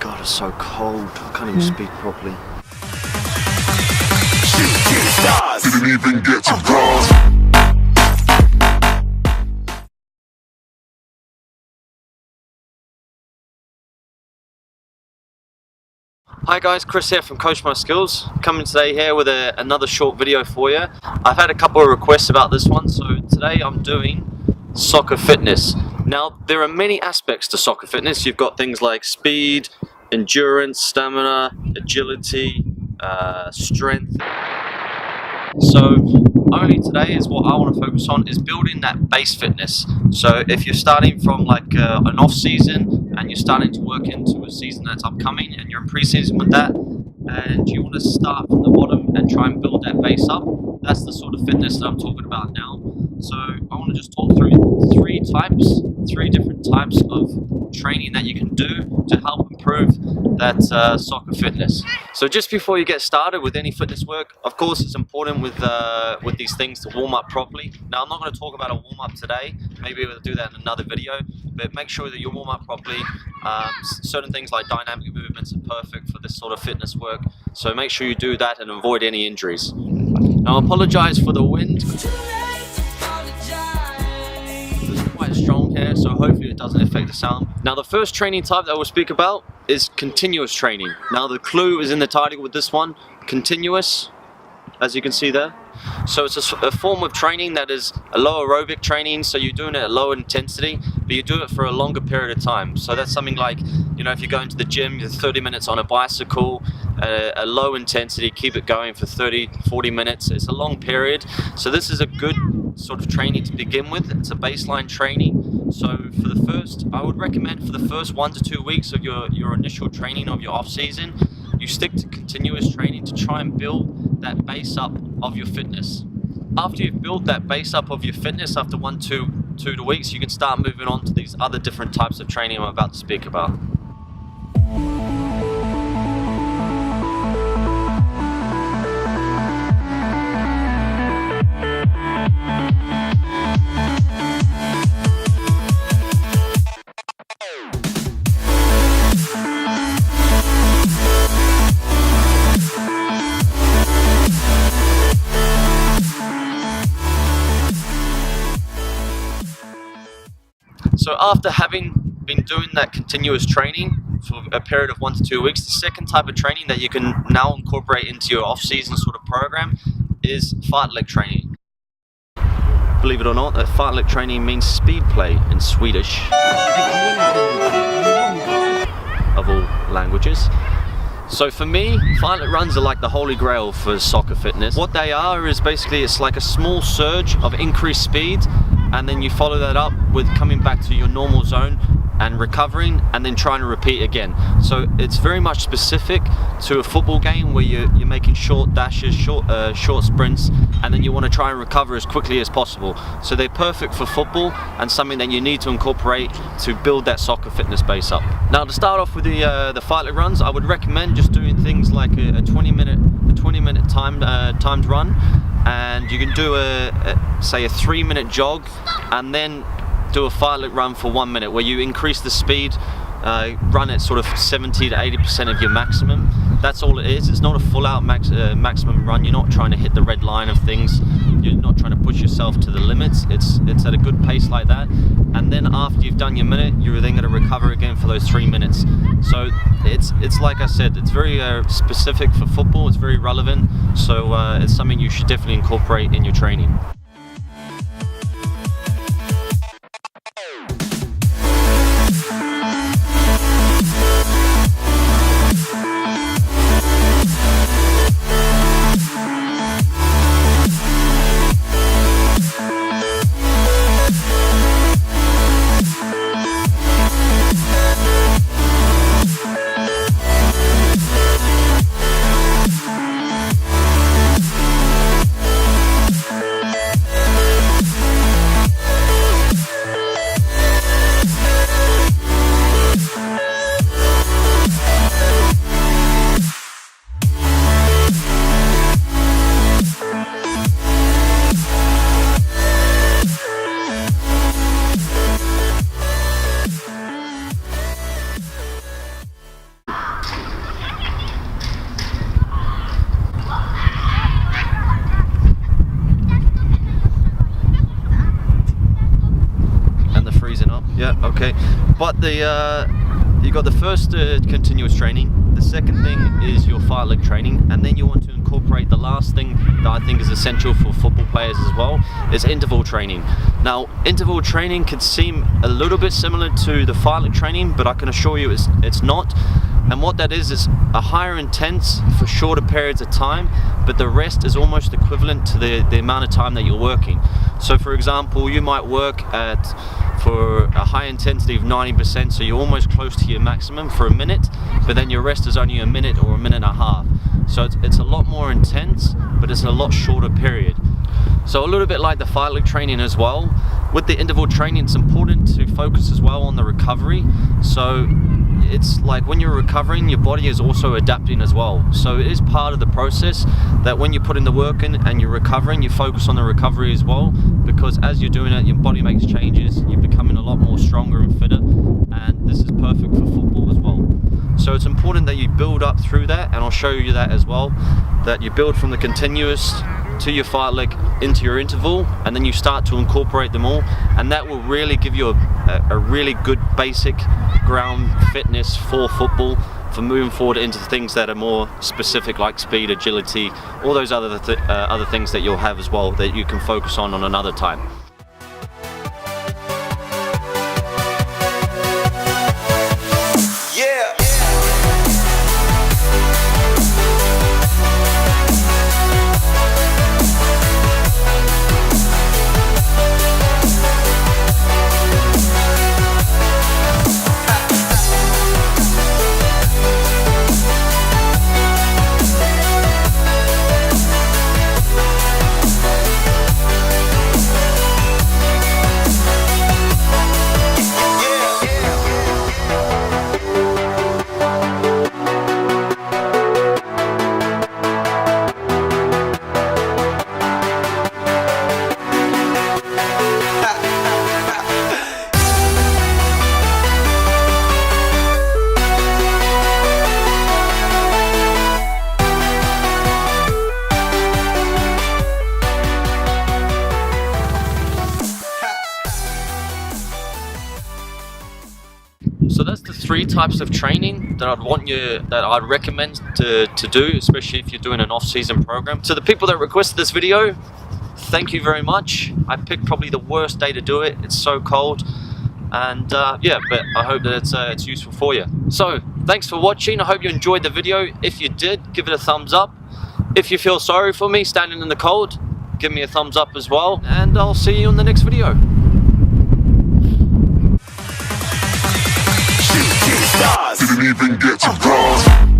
God, it's so cold. I can't even speak properly. Didn't even get to cross. Hi guys, Chris here from Coach My Skills, coming today here with another short video for you. I've had a couple of requests about this one, so today I'm doing soccer fitness. Now, there are many aspects to soccer fitness. You've got things like speed, endurance, stamina, agility, strength. So only today is what I want to focus on is building that base fitness. So if you're starting from like an off season and you're starting to work into a season that's upcoming and you're in pre-season with that and you want to start from the bottom and try and build that base up, that's the sort of fitness that I'm talking about now. So I want to just talk through three different types of training that you can do to help improve that soccer fitness. So just before you get started with any fitness work, of course it's important with these things to warm up properly. Now I'm not going to talk about a warm up today, maybe we'll do that in another video, but make sure that you warm up properly. Certain things like dynamic movements are perfect for this sort of fitness work, so make sure you do that and avoid any injuries. Now I apologize for the wind. Quite strong here, so hopefully it doesn't affect the sound. Now the first training type that we'll speak about is continuous training. Now the clue is in the title with this one, continuous, as you can see there. So it's a form of training that is a low aerobic training, so you're doing it at low intensity, but you do it for a longer period of time. So that's something like, you know, if you go into the gym, you're 30 minutes on a bicycle, a low intensity, keep it going for 30-40 minutes. It's a long period, so this is a good sort of training to begin with. It's a baseline training. So for the first, I would recommend for the first 1 to 2 weeks of your initial training of your off season, you stick to continuous training to try and build that base up of your fitness. After you've built that base up of your fitness, after 1 to 2 weeks, you can start moving on to these other different types of training I'm about to speak about. So after having been doing that continuous training for a period of 1 to 2 weeks, the second type of training that you can now incorporate into your off-season sort of program is fartlek training. Believe it or not, fartlek training means speed play in Swedish, of all languages. So for me, fartlek runs are like the holy grail for soccer fitness. What they are is basically, it's like a small surge of increased speed, and then you follow that up with coming back to your normal zone and recovering and then trying to repeat again. So it's very much specific to a football game where you're making short dashes, short sprints, and then you want to try and recover as quickly as possible. So they're perfect for football and something that you need to incorporate to build that soccer fitness base up. Now to start off with the fartlek runs, I would recommend just doing things like a 20 minute timed run, and you can do say a 3-minute jog and then do a fartlek run for 1 minute where you increase the speed, run at sort of 70 to 80% of your maximum. That's all it is. It's not a full out maximum run. You're not trying to hit the red line of things. You're not trying to push yourself to the limits. It's at a good pace like that. And then after you've done your minute, you're then going to recover again for those 3 minutes. So it's like I said, it's very specific for football. It's very relevant. So it's something you should definitely incorporate in your training. Okay, but you got the first continuous training. The second thing is your fight leg training, and then you want to incorporate the last thing that I think is essential for football players as well, is interval training. Now, interval training could seem a little bit similar to the fight leg training, but I can assure you it's not. And what that is a higher intense for shorter periods of time, but the rest is almost equivalent to the amount of time that you're working. So for example, you might work for a high intensity of 90%, so you're almost close to your maximum for a minute, but then your rest is only a minute or a minute and a half. So it's a lot more intense, but it's a lot shorter period. So a little bit like the fight leg training as well, with the interval training it's important to focus as well on the recovery. So it's like when you're recovering, your body is also adapting as well. So it is part of the process that when you put in the work in and you're recovering, you focus on the recovery as well, because as you're doing it, your body makes changes, you're becoming a lot more stronger and fitter, and this is perfect for football as well. So it's important that you build up through that, and I'll show you that as well, that you build from the continuous to your fight leg into your interval, and then you start to incorporate them all, and that will really give you a really good basic ground fitness for football, for moving forward into things that are more specific like speed, agility, all those other things that you'll have as well that you can focus on another time. So that's the 3 types of training that I'd recommend to do, especially if you're doing an off-season program. To the people that requested this video, thank you very much. I picked probably the worst day to do it. It's so cold, and yeah, but I hope that it's useful for you. So thanks for watching. I hope you enjoyed the video. If you did, give it a thumbs up. If you feel sorry for me standing in the cold, give me a thumbs up as well, and I'll see you in the next video. Didn't even get to bronze.